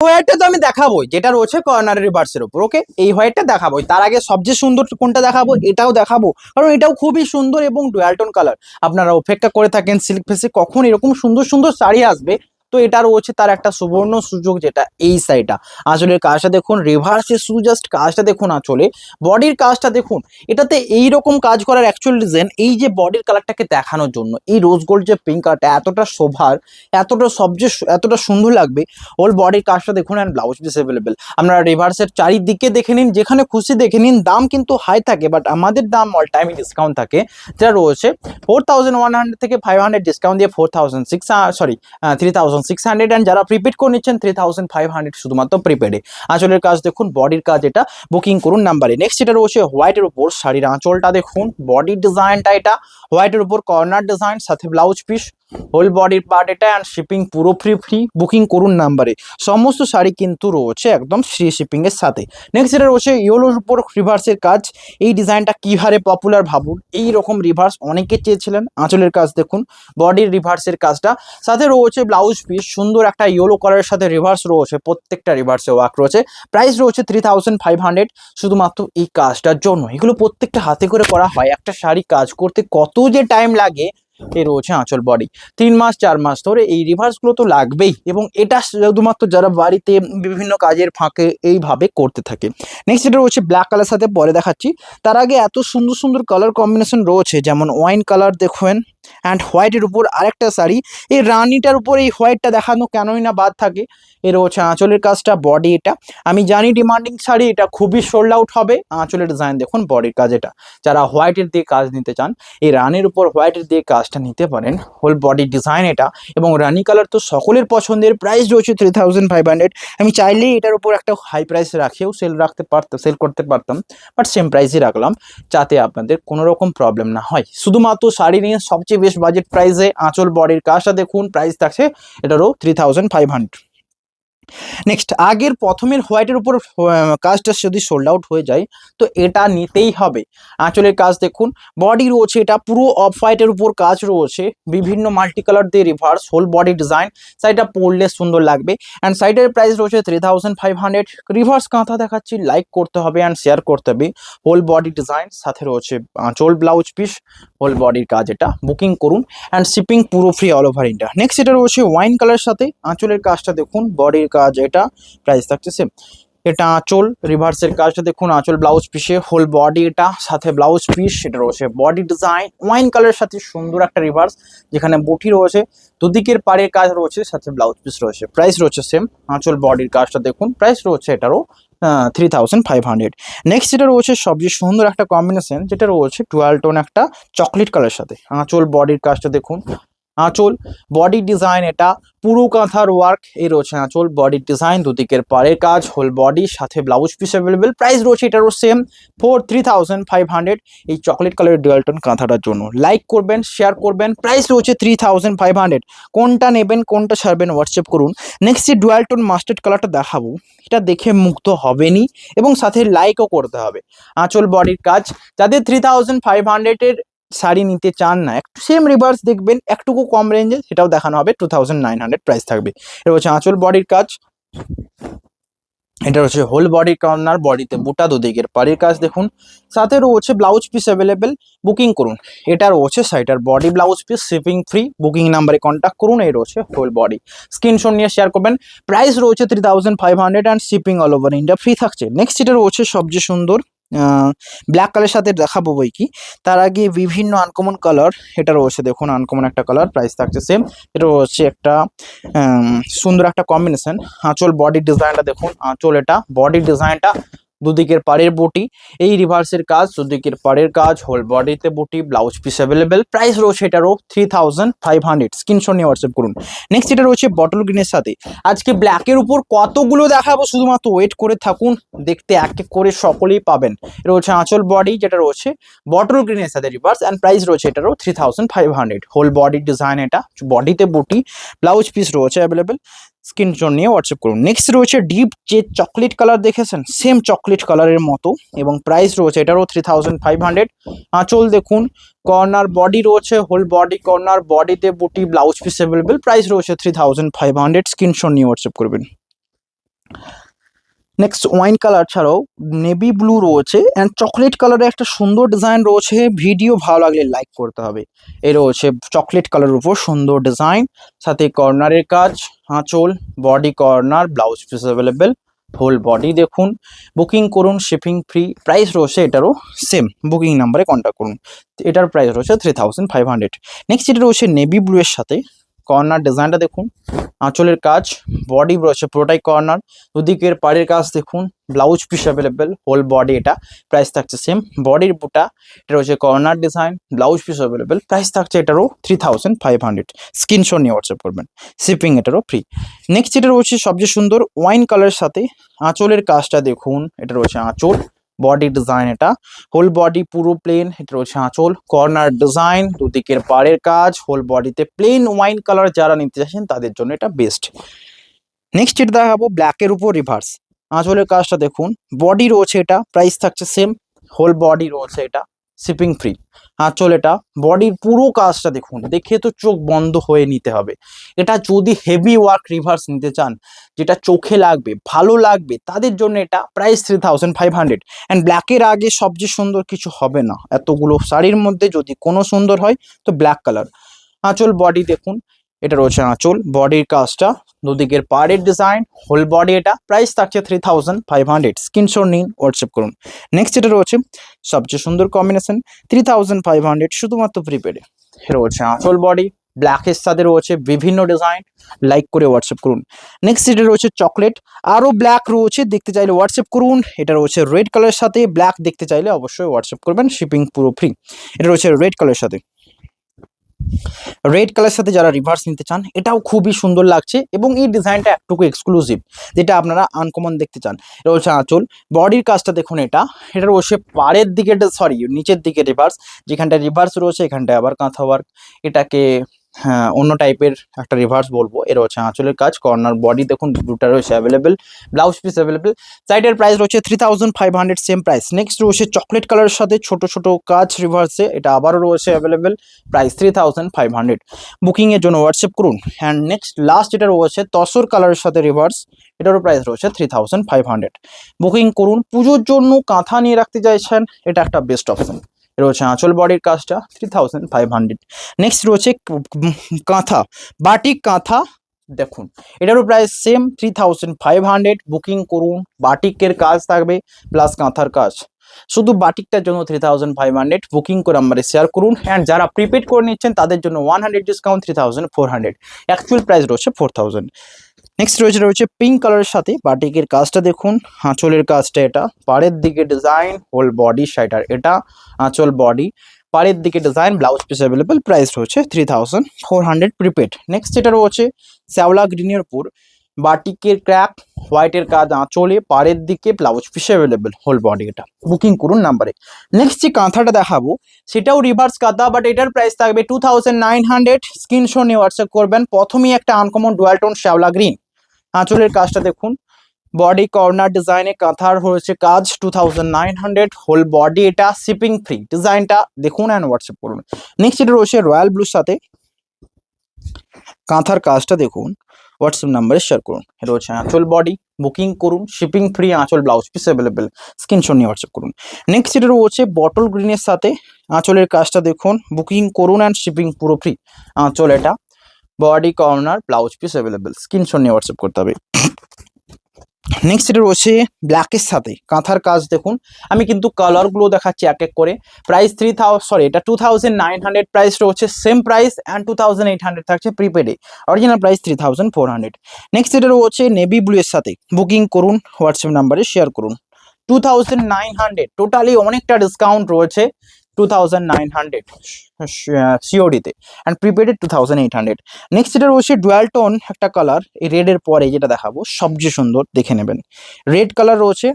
হোয়াইটটা তো আমি দেখাবোই, যেটা রয়েছে কর্নার রিভার্সের উপর। ওকে, এই হোয়াইটটা দেখাবোই। তার আগে সবচেয়ে সুন্দর কোনটা দেখাবো, এটাও দেখাবো, কারণ এটাও খুবই সুন্দর এবং ডুয়াল টোন কালার। আপনারা অপেক্ষা করে থাকেন সিল্ক ফেসে কখন এরকম সুন্দর সুন্দর শাড়ি আসবে, তো এটা রয়েছে তার একটা সুবর্ণ সুযোগ, যেটা এই সাইডটা। আঁচলের কাজটা দেখুন, রিভার্সে জাস্ট কাজটা দেখুন, আঁচলে বডির কাজটা দেখুন। এটাতে এই রকম কাজ করার অ্যাকচুয়াল রিজন এই যে বডির কালারটাকে দেখানোর জন্য। এই রোজ গোল্ড যে পিঙ্ক কালারটা এতটা শোভার, এতটা সবচেয়ে এতটা সুন্দর লাগবে। হোল বডির কাজটা দেখুন, অ্যান্ড ব্লাউজ পিস অ্যাভেলেবেল। আপনারা রিভার্সের চারিদিকে দেখে নিন, যেখানে খুশি দেখে নিন। দাম কিন্তু হাই থাকে, বাট আমাদের দাম অল টাইমই ডিসকাউন্ট থাকে, যেটা রয়েছে 4100 থেকে 500 ডিসকাউন্ট দিয়ে 3600, অ্যান্ড যারা প্রিপেড করে নিচ্ছেন 3500 শুধুমাত্র প্রিপেডে। আঁচলের কাজ দেখুন, বডির কাজ, এটা বুকিং করুন নাম্বারে। নেক্সট এটা রয়েছে হোয়াইটের উপর শাড়ির আঁচলটা দেখুন, বডির ডিজাইনটা এটা হোয়াইটের উপর কর্নার ডিজাইন, সাথে ব্লাউজ পিস, হোল বডির পার্ট এটা, অ্যান্ড শিপিং পুরো ফ্রি। বুকিং করুন নাম্বারে। সমস্ত শাড়ি কিন্তু রয়েছে একদম ফ্রি শিপিং এর সাথে। নেক্সট এটা রয়েছে ইয়েলোর উপর রিভার্সের কাজ। এই ডিজাইনটা কি হারে পপুলার ভাবুন, এই রকম রিভার্স অনেকে চেয়েছিলেন। আঁচলের কাজ দেখুন, বডির রিভার্সের কাজটা, সাথে রয়েছে ব্লাউজ পিস, সুন্দর একটা ইয়েলো কালারের সাথে রিভার্স রয়েছে, প্রত্যেকটা রিভার্সে ওয়ার্ক রয়েছে। প্রাইস রয়েছে 3500 শুধুমাত্র এই কাজটার জন্য। এগুলো প্রত্যেকটা হাতে করে করা হয়। একটা শাড়ি কাজ করতে কত যে টাইম লাগে, এই রয়েছে আঁচল বডি। 3 মাস 4 মাস ধরে এই রিভার্সগুলো তো লাগবেই, এবং এটা শুধুমাত্র যারা বাড়িতে বিভিন্ন কাজের ফাঁকে এইভাবে করতে থাকে। নেক্সট এটা রয়েছে ব্ল্যাক কালার সাথে, পরে দেখাচ্ছি। তার আগে এত সুন্দর সুন্দর কালার কম্বিনেশন রয়েছে, যেমন ওয়াইন কালার দেখুন, অ্যান্ড হোয়াইটের উপর আরেকটা শাড়ি। এই রানিটার উপর এই হোয়াইটটা দেখানো কেনই না বাদ থাকে। এর রয়েছে আঁচলের কাজটা, বডি এটা। আমি জানি ডিমান্ডিং শাড়ি, এটা খুবই সোল্ড আউট হবে। আঁচলের ডিজাইন দেখুন, বডির কাজ এটা। যারা হোয়াইটের দিয়ে কাজ নিতে চান, এই রানির উপর হোয়াইটের দিয়ে কাজটা নিতে পারেন। হোল বডি ডিজাইন এটা, এবং রানি কালার তো সকলের পছন্দের। প্রাইস রয়েছে 3500। আমি চাইলেই এটার উপর একটা হাই প্রাইস রাখেও সেল করতে পারতাম, বাট সেম প্রাইসই রাখলাম, যাতে আপনাদের কোনো রকম প্রবলেম না হয়। শুধুমাত্র শাড়ি নিয়ে সবচেয়ে বেস্ট বাজেট প্রাইসে আঁচল বডির কাজটা দেখুন, প্রাইস থাকছে এটারও 3500। নেক্সট আগের প্রথমের হোয়াইটের উপর কাজটা যদি সোল্ড আউট হয়ে যায়, তো এটা নিতেই হবে। আঁচলের কাজ দেখুন, বডি রয়েছে এটা পুরো অফ হোয়াইটের উপর কাজ রয়েছে, বিভিন্ন মাল্টি কালার দিয়ে রিভার্স, হোল বডি ডিজাইন। সাইডটা পরলে সুন্দর লাগবে, অ্যান্ড সাইডের প্রাইস রয়েছে 3500। রিভার্স কাঁথা দেখাচ্ছি, লাইক করতে হবে অ্যান্ড শেয়ার করতে হবে। হোল বডি ডিজাইন, সাথে রয়েছে আঁচল ব্লাউজ পিস, হোল বডির কাজ এটা। বুকিং করুন, অ্যান্ড শিপিং পুরো free all over India. Next এটা রয়েছে ওয়াইন কালার সাথে, আঁচলের কাজটা দেখুন, বডির কাজ এটা, প্রাইস থাকছে সেম। এটা আঁচল, রিভার্সের কাজটা দেখুন, আঁচল ব্লাউজ পিসে, হোল বডি এটা, সাথে ব্লাউজ পিস। এটা রয়েছে বডি ডিজাইন ওয়াইন কালারের সাথে সুন্দর একটা রিভার্স, যেখানে বুটি রয়েছে, দুদিকের পাড়ের কাজ রয়েছে, সাথে ব্লাউজ পিস রয়েছে। প্রাইস রয়েছে সেম। আঁচল বডির কাজটা দেখুন, প্রাইস রয়েছে এটারও 3500। নেক্সট যেটা রয়েছে সবচেয়ে সুন্দর একটা কম্বিনেশন, যেটা রয়েছে টুয়েল টোন একটা চকলেট কালারের সাথে। আঁচল বডির কাজটা দেখুন, আঁচল বডি ডিজাইন এটা, পুরো কাঁথার ওয়ার্ক। এই রয়েছে আঁচল বডির ডিজাইন, দুদিকের পাড়ের কাজ, হোল বডি, সাথে ব্লাউজ পিস অ্যাভেলেবেল। প্রাইস রয়েছে এটারও সেম 3500 এই চকলেট কালারের ডুয়াল টোন কাঁথাটার জন্য। লাইক করবেন, শেয়ার করবেন। প্রাইস রয়েছে 3500। কোনটা নেবেন, কোনটা ছাড়বেন, হোয়াটসঅ্যাপ করুন। নেক্সট যে ডুয়াল টোন মাস্টার্ড কালারটা দেখাবো, এটা দেখে মুগ্ধ হবেনি, এবং সাথে লাইকও করতে হবে। আঁচল বডির কাজ, যাদের 3500-এর শাড়ি নিতে চান না, একটু সেম রিভার্স দেখবেন একটুকু কম রেঞ্জে, সেটাও দেখানো হবে। 2900 প্রাইস থাকবে। এটা হচ্ছে আঁচল বডির কাজ, এটা হচ্ছে হোল বডি কর্নার, বডিতে বুটা, দুদিকের পাড়ির কাজ দেখুন, সাথে রয়েছে ব্লাউজ পিস অ্যাভেলেবেল। বুকিং করুন। এটা রয়েছে সাইডার body blouse piece, shipping free. Booking নাম্বারে কন্ট্যাক্ট করুন। এই রয়েছে হোল বডি, স্ক্রিনশট নিয়ে শেয়ার করবেন। প্রাইস রয়েছে 3500, and shipping all over India free থাকছে। নেক্সট এটা রয়েছে সবচেয়ে সুন্দর ব্ল্যাক কালারের সাথে দেখাবো বই কি, তার আগে বিভিন্ন আনকমন কালার। এটা রয়েছে দেখুন, আনকমন একটা কালার, প্রাইস থাকছে সেম। এটা হচ্ছে একটা সুন্দর একটা কম্বিনেশন। আঁচল বডির ডিজাইনটা দেখুন, আঁচল এটা বডির ডিজাইনটা, দুদিকের পাড়ের বুটি, এই রিভার্সের কাজ, দুদিকের পাড়ের কাজ, হোল বডিতে বুটি, ব্লাউজ পিস অ্যাভেলেবেল। প্রাইস রয়েছে এটারও 3500। স্ক্রিনশট নিয়ে হোয়াটসঅ্যাপ করুন। নেক্সট এটা রয়েছে বটল গ্রিনের সাথে। আজকে ব্ল্যাকের উপর কতগুলো দেখাবো, শুধুমাত্র ওয়েট করে থাকুন, দেখতে এক এক করে সকলেই পাবেন। এটা হচ্ছে আঁচল বডি, যেটা রয়েছে বটল গ্রিনের সাথে রিভার্স, অ্যান্ড প্রাইস রয়েছে এটারও 3500। হোল বডির ডিজাইন এটা, বডিতে বুটি, ব্লাউজ পিস রয়েছে অ্যাভেলেবেল। স্ক্রিনশট নিয়ে হোয়াটসঅ্যাপ করুন। নেক্সট রয়েছে ডিপ যে চকলেট কালার দেখেছেন, সেম চকলেট কালারের মতো, এবং প্রাইস রয়েছে এটারও 3500। আঁচল দেখুন, কর্নার বডি রয়েছে, হোল বডি কর্নার, বডিতে বুটি, ব্লাউজ পিস অ্যাভেলেবেল। প্রাইস রয়েছে 3500। স্ক্রিনশট নিয়ে হোয়াটসঅ্যাপ করবেন। নেক্সট ওয়াইন কালার ছাড়াও নেভি ব্লু রয়েছে অ্যান্ড চকলেট কালারের একটা সুন্দর ডিজাইন রয়েছে। ভিডিও ভালো লাগলে লাইক করতে হবে। এ রয়েছে চকলেট কালারের উপর সুন্দর ডিজাইন, সাথে কর্নারের কাজ, আঁচল, body corner, blouse piece available, whole body দেখুন। বুকিং করুন, শিপিং ফ্রি। প্রাইস রয়েছে এটারও সেম, বুকিং নাম্বারে কন্ট্যাক্ট করুন। এটার প্রাইস রয়েছে 3500। নেক্সট এটা রয়েছে নেভি ব্লু এর সাথে, কর্নার ডিজাইনটা দেখুন, আঁচলের কাজ, বডি রয়েছে পুরোটাই কর্নার, দুদিকের পাড়ের কাজ দেখুন, blouse piece available, whole body এটা। প্রাইস থাকছে সেম, বডির বুটা এটা রয়েছে corner design, blouse piece available. Price থাকছে এটারও 3500। স্ক্রিনশট নিয়ে হোয়াটসঅ্যাপ করবেন, শিপিং এটারও ফ্রি। নেক্সট এটা রয়েছে সবচেয়ে সুন্দর ওয়াইন কালারের সাথে, আঁচলের কাজটা দেখুন, এটা রয়েছে আঁচল, বডি ডিজাইন এটা, হোল বডি পুরো প্লেন, এটা রয়েছে আঁচল, কর্নার ডিজাইন, দুদিকের পাড়ের কাজ, হোল বডিতে প্লেন ওয়াইন কালার যারা নিতে চাচ্ছেন তাদের জন্য এটা বেস্ট। নেক্সট এটা দেখাবো ব্ল্যাকের উপর রিভার্স, আঁচলের কাজটা দেখুন, বডি রয়েছে এটা, প্রাইস থাকছে সেম, হোল বডি রয়েছে এটা, শিপিং ফ্রি। আঁচল এটা, বডির পুরো কাজটা দেখুন, দেখে তো চোখ বন্ধ হয়ে নিতে হবে। এটা যদি হেভি ওয়ার্ক রিভার্স নিতে চান, যেটা চোখে লাগবে, ভালো লাগবে, তাদের জন্য এটা প্রাইস 3500। অ্যান্ড ব্ল্যাকের আগে সবচেয়ে সুন্দর কিছু হবে না, এতগুলো শাড়ির মধ্যে যদি কোনো সুন্দর হয় তো ব্ল্যাক কালার। আঁচল বডি দেখুন, এটা রয়েছে আঁচল, বডির কাজটা, দুদিকের পাড়ের ডিজাইন, হোল বডি এটা। প্রাইস থাকছে 3500। স্ক্রিনশট নিন, হোয়াটসঅ্যাপ করুন। নেক্সট এটা রয়েছে সবচেয়ে সুন্দর কম্বিনেশন, 3500 শুধুমাত্র প্রিপেডে। রয়েছে আঁচল বডি, ব্ল্যাকের সাথে রয়েছে বিভিন্ন ডিজাইন, লাইক করে হোয়াটসঅ্যাপ করুন। নেক্সট এটা রয়েছে চকলেট, আরও ব্ল্যাক রয়েছে, দেখতে চাইলে হোয়াটসঅ্যাপ করুন। এটা রয়েছে রেড কালারের সাথে, ব্ল্যাক দেখতে চাইলে অবশ্যই হোয়াটসঅ্যাপ করবেন, শিপিং পুরো ফ্রি। এটা রয়েছে রেড কালারের সাথে, রেড কালার সাথে যারা রিভার্স নিতে চান, এটাও খুবই সুন্দর লাগছে এবং এই ডিজাইনটা একটুকু এক্সক্লুসিভ, যেটা আপনারা আনকমন দেখতে চান। এটা হচ্ছে আঁচল, বডির কাজটা দেখুন, এটা এটা রয়েছে পাড়ের দিকে, সরি নিচের দিকে রিভার্স, যেখানটায় রিভার্স রয়েছে এখানটায় আবার কাঁথা ওয়ার্ক, এটাকে হ্যাঁ অন্য টাইপের একটা রিভার্স বলবো। এর হচ্ছে আঁচলের কাজ, কর্নার বডি দেখুন, দুটা রয়েছে অ্যাভেলেবেল, ব্লাউজ পিস অ্যাভেলেবেল। সাইডের প্রাইস রয়েছে 3500, সেম প্রাইস। নেক্সট রয়েছে চকলেট কালারের সাথে ছোট ছোট কাজ রিভার্সে, এটা আবারও রয়েছে অ্যাভেলেবেল, প্রাইস 3500। বুকিংয়ের জন্য হোয়াটসঅ্যাপ করুন। অ্যান্ড নেক্সট লাস্ট এটা রয়েছে তসর কালারের সাথে রিভার্স, এটারও প্রাইস রয়েছে 3500। বুকিং করুন। পুজোর জন্য কাঁথা নিয়ে রাখতে চাইছেন, এটা একটা বেস্ট অপশন। এটা হচ্ছে আঁচল বডির কাজটা, 3500। নেক্সট রয়েছে কাঁথা, বাটিক কাঁথা দেখুন, এটারও প্রাইস সেম 3500। বুকিং করুন, বাটিকের কাজ থাকবে প্লাস কাঁথার কাজ, শুধু বাটিকটার জন্য 3500। বুকিং করে আমাদের শেয়ার করুন। অ্যান্ড যারা প্রিপেড করে নিচ্ছেন তাদের জন্য 100 ডিসকাউন্ট, 3400। অ্যাকচুয়াল প্রাইস রয়েছে 4000। নেক্সট রয়েছে পিঙ্ক কালারের সাথে বাটিকের কাজটা দেখুন, আঁচলের কাজটা এটা, পাড়ের দিকে ডিজাইন, হোল বডি শাইটার এটা, আঁচল বডি, পাড়ের দিকে design, blouse piece available. Price রয়েছে 3400 প্রিপেড। নেক্সট এটা রয়েছে শ্যাওলা গ্রিনের উপর বাটিকের ক্র্যাপ, হোয়াইটের কাজ আঁচলে, পাড়ের দিকে blouse piece available, whole body এটা। বুকিং করুন নাম্বারে। নেক্সট যে কাঁথাটা দেখাবো সেটাও রিভার্স কাঁথা, বাট এটার প্রাইস থাকবে 2900। স্ক্রিনশট নিয়ে হোয়াটসঅ্যাপ করবেন। প্রথমেই একটা আনকমন ডুয়াল টোন শ্যাওলা গ্রিন, আঁচলের কাজটা দেখুন, বডি কর্নার ডিজাইনে কাঁথার হয়েছে কাজ, 2900। হোল বডি এটা, শিপিং ফ্রি। ডিজাইনটা দেখুন অ্যান্ড হোয়াটসঅ্যাপ করুন। নেক্সট এটা রয়েছে রয়্যাল ব্লুর সাথে, কাঁথার কাজটা দেখুন, হোয়াটসঅ্যাপ নাম্বারে শেয়ার করুন। এটা হচ্ছে আঁচল বডি, বুকিং করুন, শিপিং ফ্রি, আঁচল ব্লাউজ পিস অ্যাভেলেবেল। স্ক্রিনশট নিয়ে হোয়াটসঅ্যাপ করুন। নেক্সট এটা রয়েছে বটল গ্রিনের সাথে, আঁচলের কাজটা দেখুন, বুকিং করুন অ্যান্ড শিপিং পুরো ফ্রি। আঁচল এটা, body corner, blouse piece available. Screenshot নিয়ে হোয়াটসঅ্যাপ করতে হবে। নেক্সট এটা রয়েছে ব্ল্যাকের সাথে কাঁথার কাজ দেখুন, আমি কিন্তু কালারগুলো দেখাচ্ছি এক এক করে। প্রাইস এটা 2900। প্রাইস রয়েছে সেম প্রাইস, অ্যান্ড 2800 থাকছে প্রিপেডে। Original price 3400। নেক্সট এটা রয়েছে নেভি ব্লু এর সাথে, বুকিং করুন, হোয়াটসঅ্যাপ নাম্বারে শেয়ার করুন। 2900 টোটালি অনেকটা ডিসকাউন্ট রয়েছে, 2900 সিওডিতে, অ্যান্ড প্রিপেডে 2800। নেক্সট এটা রয়েছে ডুয়াল টোন একটা কালার, এই রেডের পরে যেটা দেখাবো সবচেয়ে সুন্দর, দেখে নেবেন। রেড কালার রয়েছে,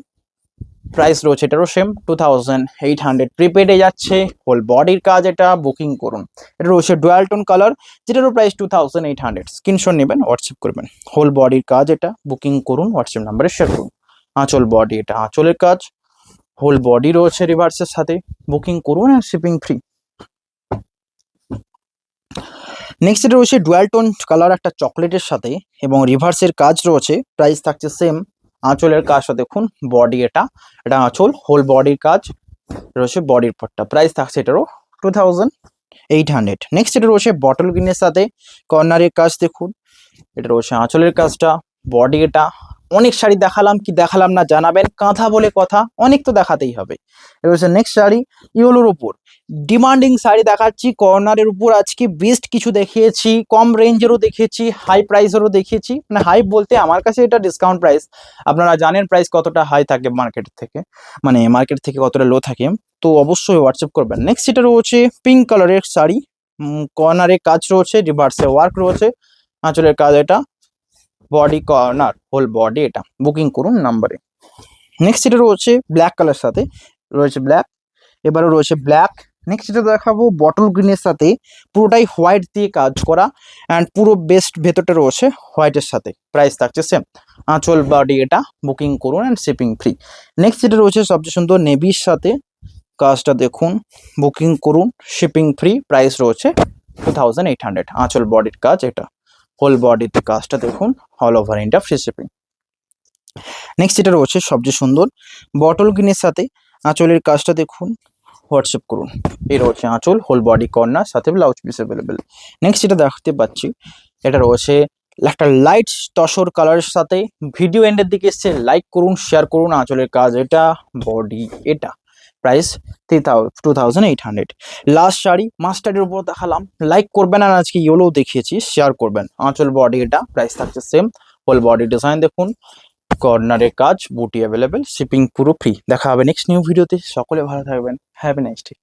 প্রাইস রয়েছে এটারও সেম 2800। প্রিপেডে যাচ্ছে, হোল বডির কাজ এটা। বুকিং করুন। এটা রয়েছে ডুয়াল টোন কালার, যেটারও প্রাইস 2800। স্ক্রিনশট নেবেন, হোয়াটসঅ্যাপ করবেন। হোল বডির কাজ এটা, বুকিং করুন, হোয়াটসঅ্যাপ নাম্বারে শেয়ার করুন। আঁচল বডি এটা, আঁচলের কাজ, হোল বডি রয়েছে রিভার্সের সাথে। বুকিং করুন আর শিপিং ফ্রি। নেক্সট এটা রয়েছে ডুয়াল টোন কালার একটা চকলেটের সাথে এবং রিভার্সের কাজ রয়েছে, প্রাইস থাকছে সেম আঁচলের কাজটা দেখুন, বডি এটা আঁচল, হোল বডির কাজ রয়েছে, বডির পার্টটা প্রাইস থাকছে এটারও 2800। নেক্সট এটা রয়েছে বটল গ্রিনের সাথে কর্নারের কাজ দেখুন, এটা রয়েছে আঁচলের কাজটা, বডি এটা। অনেক শাড়ি দেখালাম কি দেখালাম না জানাবেন, কাঁথা বলে কথা, অনেক তো দেখাতেই হবে। এটা রয়েছে নেক্সট শাড়ি ইয়েলোর উপর, ডিমান্ডিং শাড়ি দেখাচ্ছি কর্নারের উপর। আজকে বেস্ট কিছু দেখিয়েছি, কম রেঞ্জেরও দেখিয়েছি, হাই প্রাইসেরও দেখিয়েছি। মানে হাই বলতে আমার কাছে এটা ডিসকাউন্ট প্রাইস, আপনারা জানেন প্রাইস কতটা হাই থাকে মার্কেট থেকে, মানে মার্কেট থেকে কতটা লো থাকে, তো অবশ্যই হোয়াটসঅ্যাপ করবেন। নেক্সট এটা রয়েছে পিঙ্ক কালারের শাড়ি, কর্নারে কাজ রয়েছে, রিভার্সে ওয়ার্ক রয়েছে, আঁচলের কাজ এটা, বডি কর্নার হোল বডি এটা, বুকিং করুন নাম্বারে। নেক্সট এটা রয়েছে ব্ল্যাক কালার সাথে, রয়েছে ব্ল্যাক, এবারে রয়েছে ব্ল্যাক। নেক্সট এটা দেখাবো বটল গ্রিনের সাথে, পুরোটাই হোয়াইট দিয়ে কাজ করা, অ্যান্ড পুরো বেস্ট ভেতরটা রয়েছে হোয়াইটের সাথে, প্রাইস থাকছে সেম, আঁচল বডি এটা, বুকিং করুন অ্যান্ড শিপিং ফ্রি। নেক্সট এটা রয়েছে সবচেয়ে সুন্দর নেভির সাথে, কাজটা দেখুন, বুকিং করুন শিপিং ফ্রি, প্রাইস রয়েছে 2800। আঁচল বডির কাজ এটা, হোল বডিতে কাজটা দেখুন, all over India free shipping. Next এটা রয়েছে সবচেয়ে সুন্দর বটল গ্রিনের সাথে, আঁচলের কাজটা দেখুন, হোয়াটসঅ্যাপ করুন। এই রয়েছে আঁচল, হোল বডি কর্নার, সাথে ব্লাউজ পিস অ্যাভেলেবেল। নেক্সট এটা দেখতে পাচ্ছি, এটা রয়েছে একটা লাইট তসর কালারের সাথে, ভিডিও এন্ডের দিকে এসছে, লাইক করুন শেয়ার করুন। আঁচলের কাজ এটা, বডি এটা, প্রাইস 2800। লাস্ট শাড়ি মাস্টার্ডের উপর দেখালাম, লাইক করবেন, আর আজকে ইয়েলো দেখিয়েছি, শেয়ার করবেন। আঁচল বডি এটা, প্রাইস থাকছে সেম, হোল বডি ডিজাইন দেখুন, কর্নারের কাজ, বুটি অ্যাভেলেবেল, শিপিং পুরো ফ্রি। দেখা হবে নেক্সট নিউ ভিডিওতে, সকলে ভালো থাকবেন, হ্যাভ এ নাইস ডে।